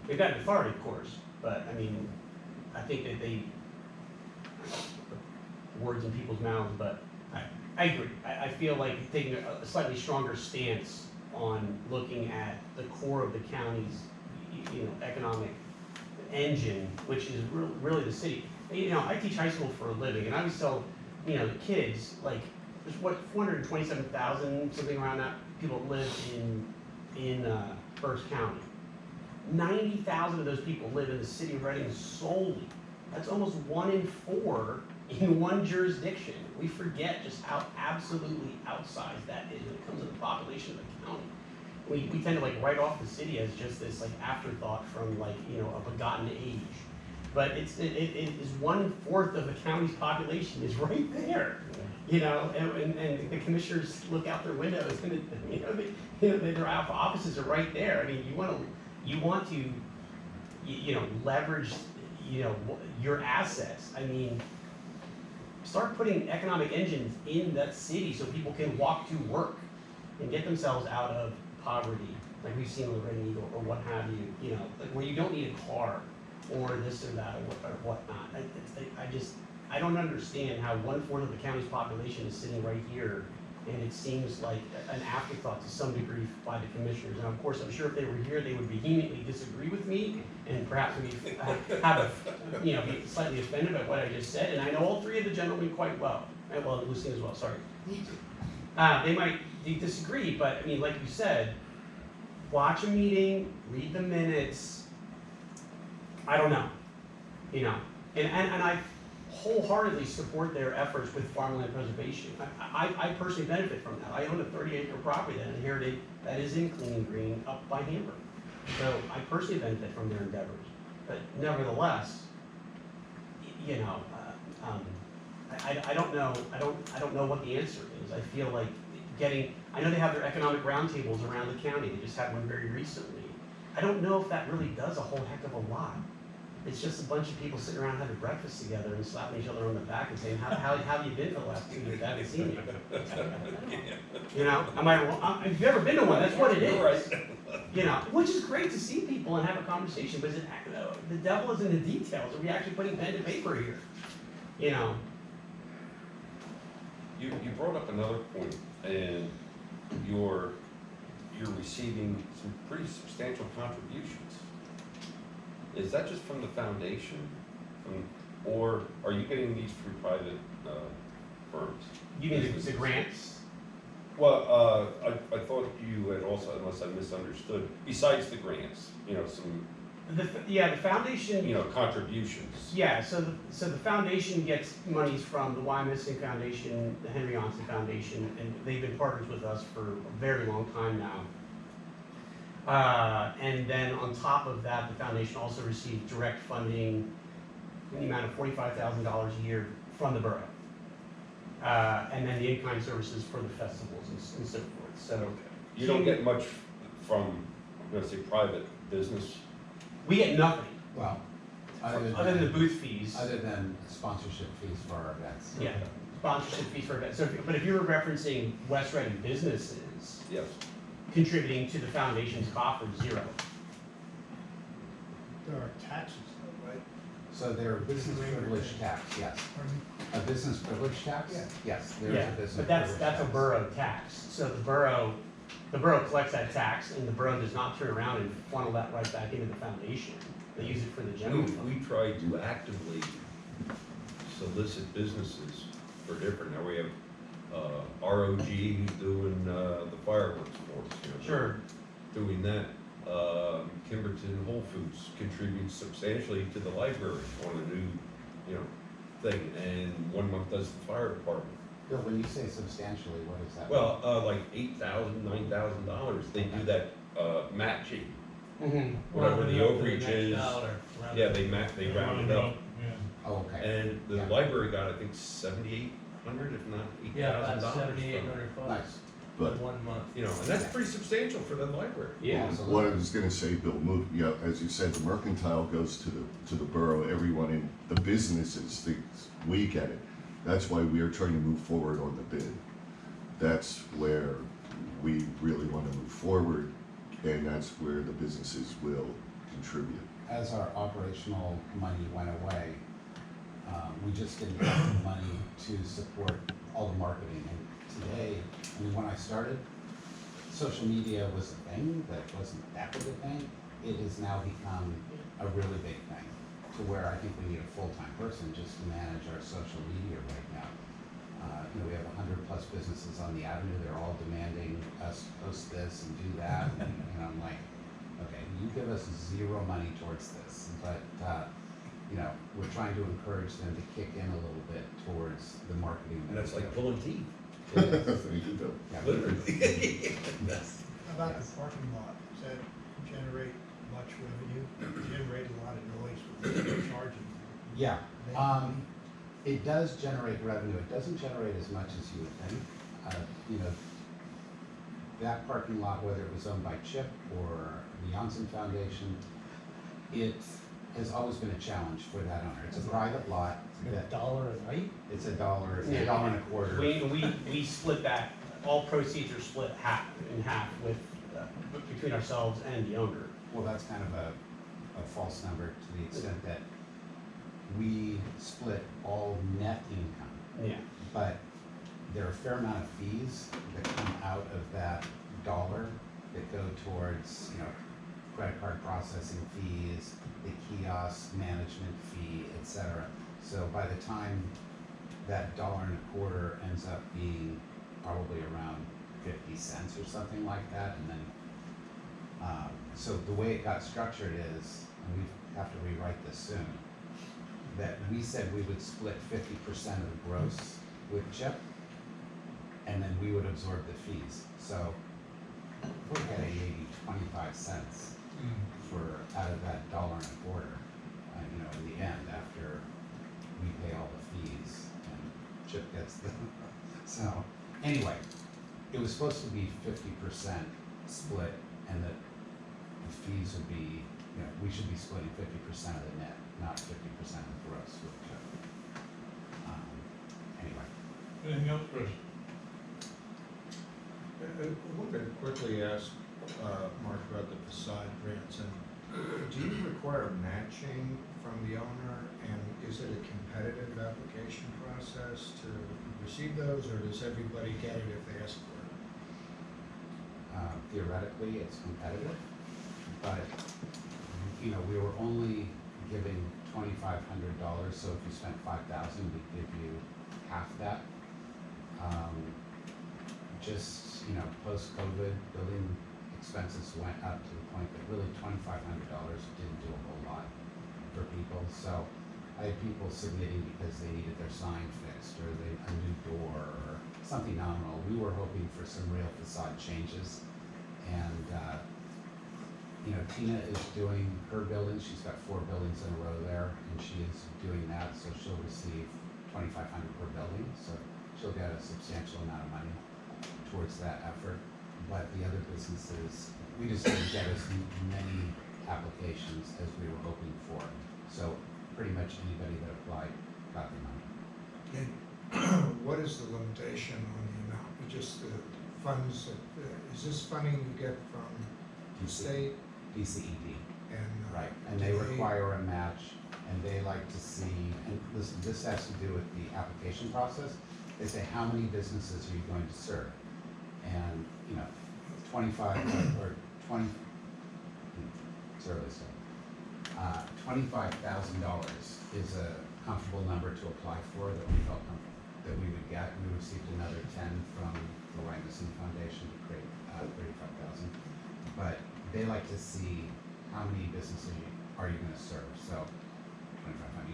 They've got an authority, of course, but I mean, I think that they put words in people's mouths, but I agree. I feel like taking a slightly stronger stance on looking at the core of the county's, economic engine, which is really the city. I teach high school for a living, and I always tell, the kids, like, there's 427,000, something around that, people live in Berks County. 90,000 of those people live in the city of Reading solely. That's almost 1 in 4 in one jurisdiction. We forget just how absolutely outsized that is when it comes to the population of the county. We tend to write off the city as just this afterthought from a begotten age. But it is 1/4 of the county's population is right there. And the commissioners look out their windows and their offices are right there. I mean, you want to leverage your assets. I mean, start putting economic engines in that city so people can walk to work and get themselves out of poverty, like we've seen with Red Eagle or what have you. Where you don't need a car or this or that or whatnot. I don't understand how 1/4 of the county's population is sitting right here, and it seems like an afterthought to some degree by the commissioners. And of course, I'm sure if they were here, they would vehemently disagree with me, and perhaps be slightly offended by what I just said. And I know all 3 of the gentlemen quite well, and well, Lucien as well. Sorry. They might disagree, but I mean, like you said, watch a meeting, read the minutes. I don't know, and I wholeheartedly support their efforts with farmland preservation. I personally benefit from that. I own a 30-acre property that I inherited that is in Clean Green up by Hamburg. So I personally benefit from their endeavors. But nevertheless, I don't know. I don't know what the answer is. I feel like I know they have their economic roundtables around the county. They just had one very recently. I don't know if that really does a whole heck of a lot. It's just a bunch of people sitting around having breakfast together and slapping each other on the back and saying, how have you been for the last 2 years? I haven't seen you. Am I wrong? If you've ever been to one, that's what it is. Right. Which is great to see people and have a conversation, but the devil is in the details. Are we actually putting pen to paper here? You brought up another point, and you're receiving some pretty substantial contributions. Is that just from the foundation, or are you getting these through private firms? You mean the grants? Well, I thought you had also, unless I misunderstood, besides the grants, some, The foundation. contributions. Yeah, so the foundation gets monies from the Wyomissing Foundation, the Henry Onsen Foundation, and they've been partners with us for a very long time now. And then on top of that, the foundation also receives direct funding in the amount of $45,000 a year from the borough. And then the in-kind services for the festivals and so forth. So You don't get much from, I'm gonna say, private business. we get nothing Well, other than the booth fees. Other than sponsorship fees for our events. Yeah, sponsorship fees for events. So, but if you were referencing West Reading businesses Yes. contributing to the foundation's coffers, 0. There are taxes though, right? So there are business privilege tax, yes. A business privilege tax? Yeah. Yes, there is Yeah, a business but privilege tax. that's a borough tax. So the borough collects that tax, and the borough does not turn around and funnel that right back into the foundation. They use it for the general fund. We try to actively solicit businesses for different, now we have, ROG who's doing, the fireworks for us, Sure. doing that. Kimberton Whole Foods contributes substantially to the library on a new, you know, thing, and 1 month does the fire department. Bill, when you say substantially, what is that? Well, like $8,000, $9,000, they do that, matching, whatever the overage is. Yeah, they round it up, Yeah. Oh, okay. and the Yeah. library got, I think, 7,800, if not Yeah, $8,000 about from it. 7,800 bucks Nice. for But 1 month. You know, and that's pretty substantial for the library. Yeah. what I was gonna say, Bill, move, yeah, as you said, the mercantile goes to the borough, everyone in the businesses thinks we get it. That's why we are trying to move forward on the bid. That's where we really wanna move forward, and that's where the businesses will contribute. As our operational money went away, we just didn't have the money to support all the marketing. And today, I mean, when I started, social media was a thing that wasn't that big a thing. It has now become a really big thing, to where I think we need a full-time person just to manage our social media right now. You know, we have 100+ businesses on the avenue, they're all demanding us post this and do that, and I'm like, okay, you give us zero money towards this, but, you know, we're trying to encourage them to kick in a little bit towards the marketing. And that's like pulling teeth, It is. There you go. Yeah. literally. How about the parking lot? Does that generate much revenue? Generate a lot of noise with charging? Yeah, it does generate revenue, it doesn't generate as much as you would think. You know, that parking lot, whether it was owned by Chip or the Janssen Foundation, it has always been a challenge for that owner. It's a private lot, that, $1 a night? it's $1.25. We split that, all proceeds are split in half with, between ourselves and the owner. Well, that's kind of a false number to the extent that we split all net income. Yeah. But there are a fair amount of fees that come out of that dollar that go towards, you know, credit card processing fees, the kiosk management fee, et cetera. So by the time that $1.25 ends up being probably around 50 cents or something like that, and then, so the way it got structured is, and we have to rewrite this soon, that we said we would split 50% of the gross with Chip, and then we would absorb the fees. So we're getting maybe 25 cents for, out of that $1.25, you know, in the end, after we pay all the fees and Chip gets the, so, anyway, it was supposed to be 50% split, and that the fees would be, you know, we should be splitting 50% of the net, not 50% of the gross with Chip. Anyway. Anything else, Chris? I wanted to quickly ask Mark about the facade grants, and do you require matching from the owner, and is it a competitive application process to receive those, or does everybody get it if they ask for it? Theoretically, it's competitive, but, you know, we were only giving $2,500, so if you spent $5,000, we'd give you half that. Just, you know, post-COVID, building expenses went up to the point that really $2,500 didn't do a whole lot for people. So I had people submitting because they needed their sign fixed, or a new door, or something nominal. We were hoping for some real facade changes. And, you know, Tina is doing her building. She's got 4 buildings in a row there, and she is doing that, so she'll receive $2,500 per building. So she'll get a substantial amount of money towards that effort. But the other businesses, we just didn't get as many applications as we were hoping for. So pretty much anybody that applied got the money. And what is the limitation on the amount? Just the funds, is this funding you get from the state? DCED. And, Right, and they require a match, and they like to see, and listen, this has to do with the application process. They say, how many businesses are you going to serve? And, you know, 25, or 20, it's early still. $25,000 is a comfortable number to apply for, that we felt that we would get. We received another 10 from the Wagnuson Foundation to create 35,000. But they like to see how many businesses are you gonna serve, so 2,500,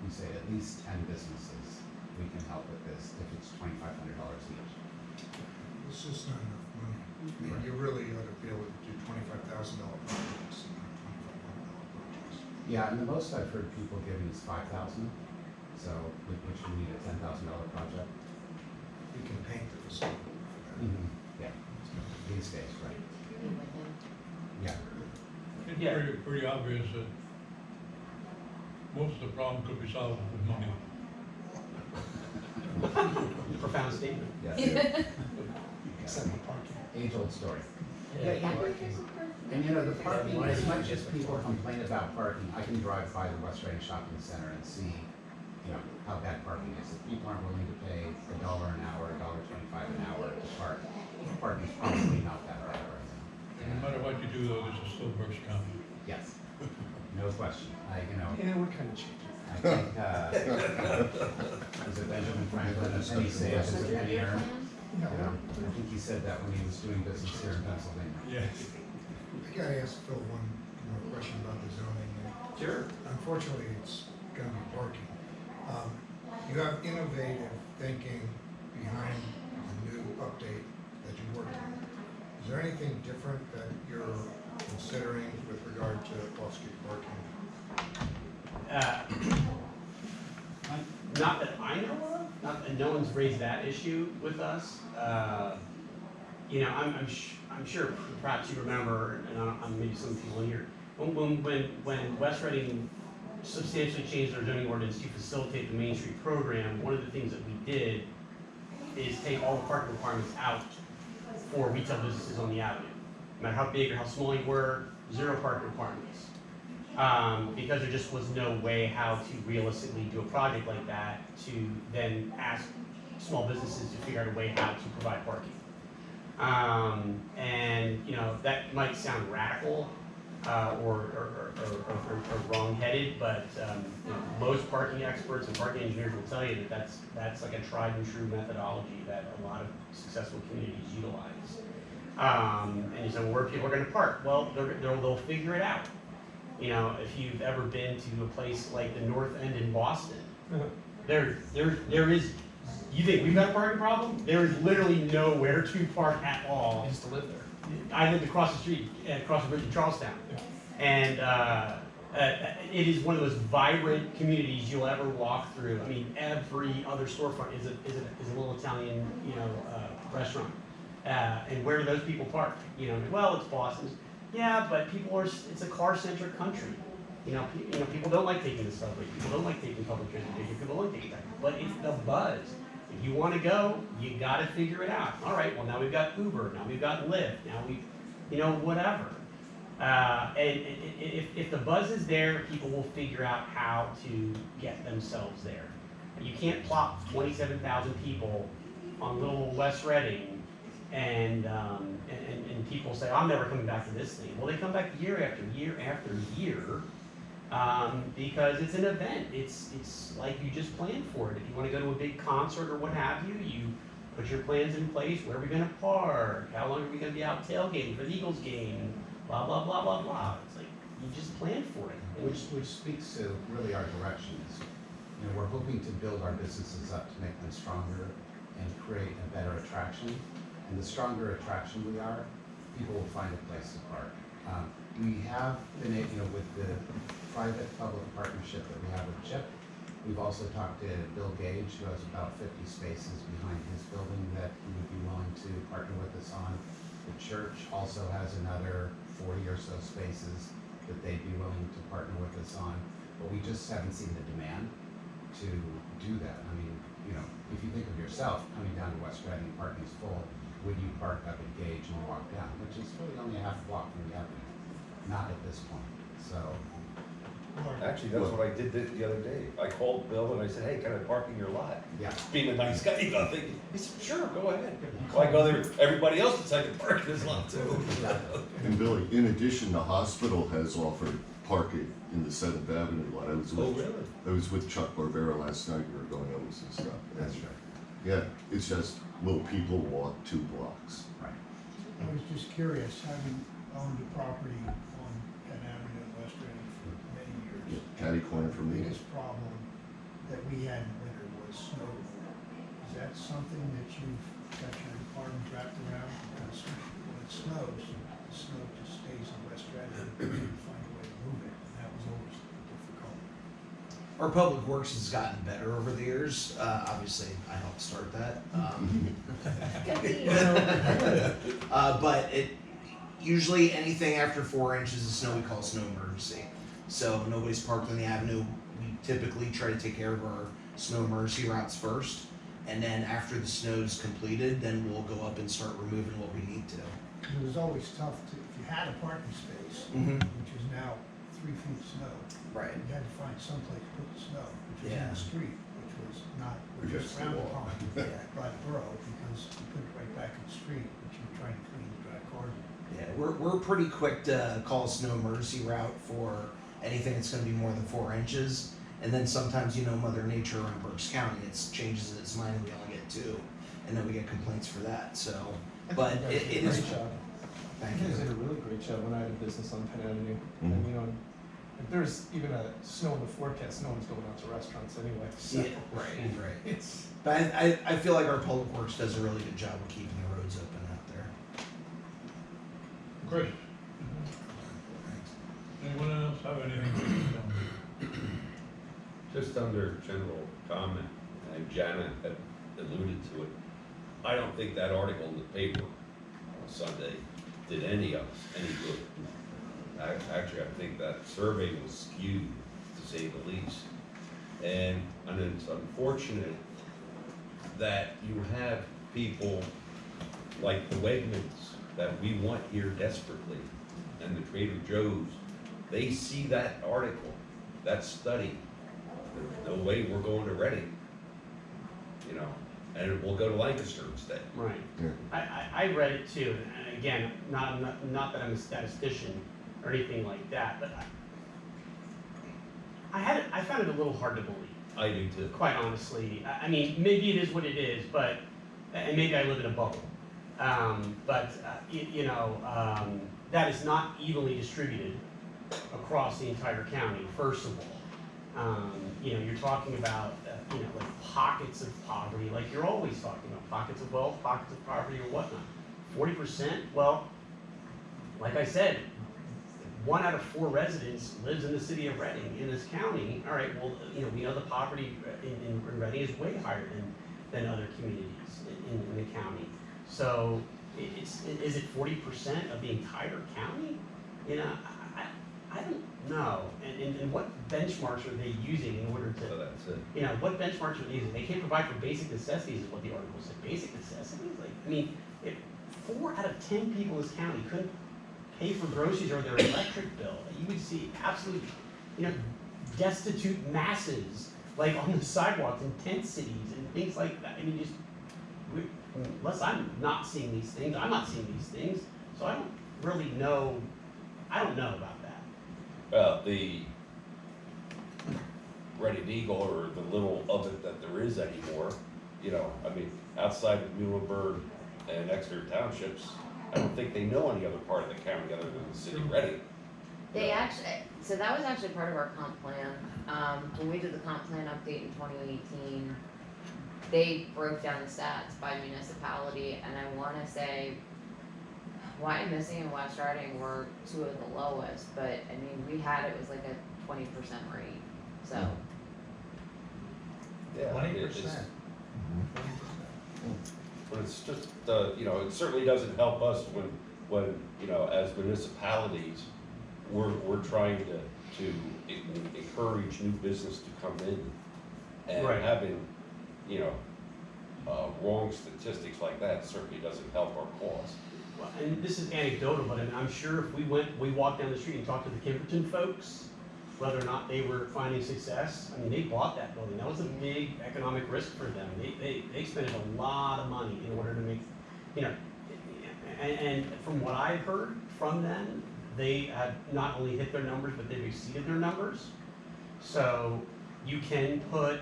we say at least 10 businesses, we can help with this, if it's $2,500 each. It's just not enough money. But you really ought to be able to do $25,000 projects and not $2,500 projects. Yeah, and the most I've heard people giving is 5,000, so, which would need a $10,000 project. You can paint the facility for that. Yeah, these days, right, yeah. It's Yeah. pretty obvious that most of the problem could be solved with money. Profound statement. Yes. Except the parking. Age-old story. And you know, the parking, as much as people complain about parking, I can drive by the West Reading Shopping Center and see, you know, how bad parking is. If people aren't willing to pay $1 an hour, $1.25 an hour to park, parking's probably not that bad right now. No matter what you do though, this is still Berks County. Yes, no question. You know, Yeah, we're kind of changing. I think, was it Benjamin Franklin, a penny saved is a penny earned? You know, I think he said that when he was doing business here in Pennsylvania. Yes. I gotta ask Phil one more question about the zoning. Sure. Unfortunately, it's gonna be parking. You have innovative thinking behind the new update that you worked on. Is there anything different that you're considering with regard to off-street parking? Not that I know of, not that no one's raised that issue with us. You know, I'm sure perhaps you remember, and maybe some people in here, when West Reading substantially changed their zoning ordinance to facilitate the Main Street program, one of the things that we did is take all the parking requirements out for retail businesses on the avenue. No matter how big or how small you were, 0 parking requirements. Because there just was no way how to realistically do a project like that to then ask small businesses to figure out a way how to provide parking. And you know, that might sound radical or wrong-headed, but you know, most parking experts and parking engineers will tell you that that's like a tried and true methodology that a lot of successful communities utilize. And you say, well, where are people going to park? Well, they'll figure it out. You know, if you've ever been to a place like the North End in Boston, there is, you think we've got a parking problem? There is literally nowhere to park at all. I used to live there. I lived across the street, across the bridge in Charlestown. And it is one of those vibrant communities you'll ever walk through. I mean, every other storefront is a little Italian, you know, restaurant. And where do those people park? You know, well, it's Boston's. Yeah, but it's a car-centric country. You know, people don't like taking the subway. People don't like taking public transportation. People don't like taking that. But it's the buzz. If you want to go, you got to figure it out. All right, well, now we've got Uber. Now we've got Lyft. Now you know, whatever. And if the buzz is there, people will figure out how to get themselves there. You can't plop 27,000 people on little West Reading and people say, I'm never coming back to this thing. Well, they come back year after year after year because it's an event. It's like you just planned for it. If you want to go to a big concert or what have you, you put your plans in place. Where are we going to park? How long are we going to be out tailgating for the Eagles game? Blah, blah, blah, blah, blah. It's like, you just plan for it. Which speaks to really our direction is, you know, we're hoping to build our businesses up to make them stronger and create a better attraction. And the stronger attraction we are, people will find a place to park. We have been, you know, with the private-public partnership that we have with CHIP, we've also talked to Bill Gage, who has about 50 spaces behind his building that he would be willing to partner with us on. The church also has another 40 or so spaces that they'd be willing to partner with us on, but we just haven't seen the demand to do that. I mean, you know, if you think of yourself coming down to West Reading, parking's full, would you park up at Gage and walk down, which is really only a half block from the avenue? Not at this point, so. Actually, that's what I did the other day. I called Bill and I said, hey, can I park in your lot? Yeah. Being a nice guy, you know, thinking, he said, sure, go ahead. So I go there, everybody else decides to park in his lot too. And Billy, in addition, the hospital has offered parking in the 7th Avenue lot. I was with Chuck Barbera last night, we were going over some stuff. That's right. Yeah, it's just, will people walk 2 blocks? Right. I was just curious, having owned a property on Penn Avenue in West Reading for many years. Catty corner from The me. biggest problem that we had in winter was snow removal. Is that something that you've got your department wrapped around? Because when it snows, the snow just stays in West Reading, and you find a way to move it, and that was always difficult. Our public works has gotten better over the years. Obviously, I helped start that. But it, usually anything after 4 inches of snow, we call snow emergency. So nobody's parked on the avenue. We typically try to take care of our snow emergency routes first. And then after the snow's completed, then we'll go up and start removing what we need to. It was always tough to, if you had a parking space, Mhm. which is now 3 feet of snow, Right. you had to find someplace to put the snow, which was in Yeah. the street, which was not, which was Against the frowned wall. upon Yeah. by the borough, because you put it right back in the street, which you were trying to clean the dry cars. Yeah, we're pretty quick to call a snow emergency route for anything that's gonna be more than 4 inches. And then sometimes, Mother Nature in Berks County, it changes its mind and we only get 2. And then we get complaints for that, so, but it is. Great job. Thank You guys did you. a really great job when I had a business on Penn Avenue. Mhm. And if there's even a snow in the forecast, no one's going out to restaurants anyway. So Yeah, right. it's, But I feel like our public works does a really good job of keeping the roads open out there. Chris? Anyone else have anything? Just under general comment, and Janet had alluded to it, I don't think that article in the paper on Sunday did any of us any good. Actually, I think that survey was skewed, to say the least. And it's unfortunate that you have people like the Wegmans that we want here desperately, and the Trader Joe's, they see that article, that study, there's no way we're going to Reading, and we'll go to Lancaster instead. Right. Yeah. I read it too, and again, not that I'm a statistician or anything like that, but I found it a little hard to believe, I do too. quite honestly. I mean, maybe it is what it is, but, and maybe I live in a bubble. That is not evenly distributed across the entire county, first of all. You're talking about, like pockets of poverty, like you're always talking about pockets of wealth, pockets of poverty or whatnot. 40%, well, like I said, 1 out of 4 residents lives in the city of Reading, in this county. All right, well, we know the poverty in Reading is way higher than other communities in the county. So is it 40% of the entire county? I don't know. And what benchmarks are they using in order So to, that's it. what benchmarks are they using? They can't provide for basic necessities is what the article said. Basic necessities? If 4 out of 10 people in this county couldn't pay for groceries or their electric bill, you would see absolute, destitute masses, like on the sidewalks in tent cities and things like that. Unless I'm not seeing these things, I'm not seeing these things, so I don't really know, I don't know about that. Well, the Reading Eagle, or the little of it that there is anymore, outside of Muhlenberg and Exeter Townships, I don't think they know any other part of the county other than the city of Reading. They actually, so that was actually part of our comp plan. When we did the comp plan update in 2018, they broke down the stats by municipality, and I wanna say Wyomissing and West Riding were 2 of the lowest, but we had, it was like a 20% rate, so. Yeah, 20%. But it's just, it certainly doesn't help us when as municipalities, we're trying to encourage new business to come in. And Right. having, wrong statistics like that certainly doesn't help our cause. Well, and this is anecdotal, but I'm sure if we walked down the street and talked to the Kimperton folks, whether or not they were finding success, they bought that building. That was a big economic risk for them. They spent a lot of money in order to make, and from what I've heard from them, they have not only hit their numbers, but they've exceeded their numbers. So you can put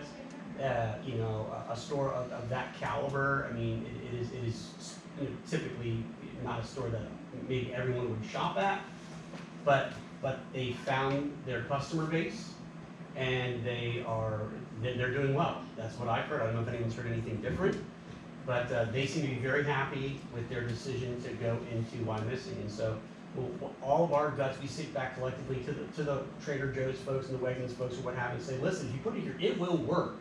you know, a store of that caliber, I mean, it is, you know, typically not a store that maybe everyone would shop at, but they found their customer base, and they're doing well. That's what I've heard. I don't know if anyone's heard anything different, but they seem to be very happy with their decision to go into Wyomissing. And so all of our guts, we sit back collectively to the Trader Joe's folks and the Wegmans folks or what have you, and say, listen, if you put it here, it will work.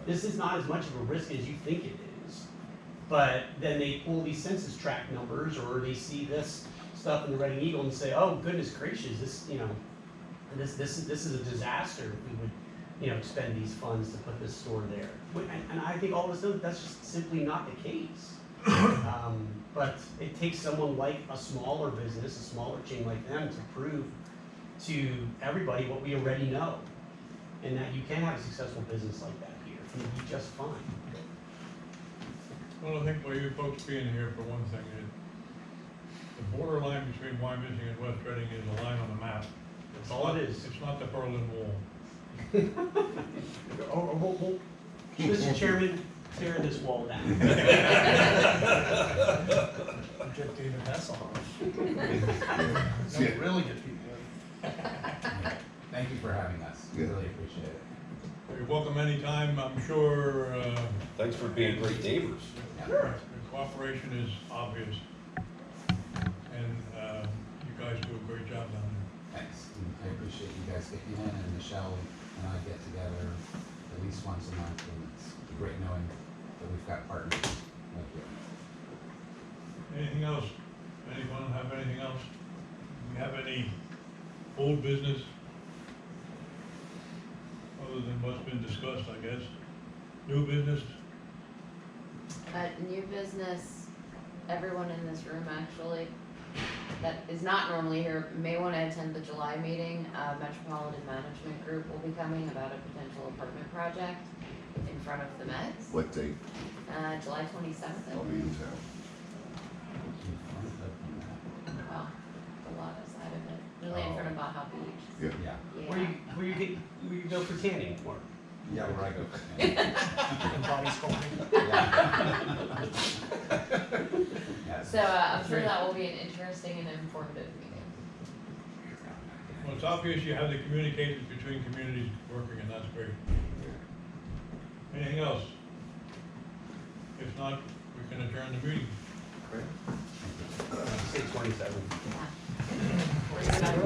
This is not as much of a risk as you think it is. But then they pull these census tract numbers, or they see this stuff in the Reading Eagle and say, oh goodness gracious, this, you know, this is a disaster if we would, you know, expend these funds to put this store there. And I think all of a sudden that's just simply not the case. But it takes someone like a smaller business, a smaller chain like them, to prove to everybody what we already know, and that you can have a successful business like that here. It can be just fine. Well, I think by you folks being here, for one thing, the borderline between Wyomissing and West Reading is a line on the map. That's all it is. It's not the Berlin Wall. Mr. Chairman, tear this wall down. Get David Hasselhoff. Yeah. That would really get people in. Thank you for having us. We Yeah. really appreciate it. You're welcome anytime, I'm sure, Thanks for being great neighbors. the cooperation is obvious. And, you guys do a great job down there. Thanks. And I appreciate you guys getting in, and Michelle and I get together at least once a month, and it's great knowing that we've got partners like you. Anything else? Anyone have anything else? Do we have any old business? Other than what's been discussed, I guess. New business? New business, everyone in this room actually, that is not normally here, may want to attend the July meeting. Metropolitan Management Group will be coming about a potential apartment project in front of the Mets. What date? July 27th. I I'll be in believe. town. Well, the lot side of it, really in front of Baja Beach. Yeah. Yeah. Where you go for tanning, or? Yeah, where I go. And body sculpting. Yes. So I'm sure that will be an interesting and informative meeting. Well, it's obvious you have the communicators between communities working, and that's great. Anything else? If not, we can adjourn the meeting. 6:27. Yeah.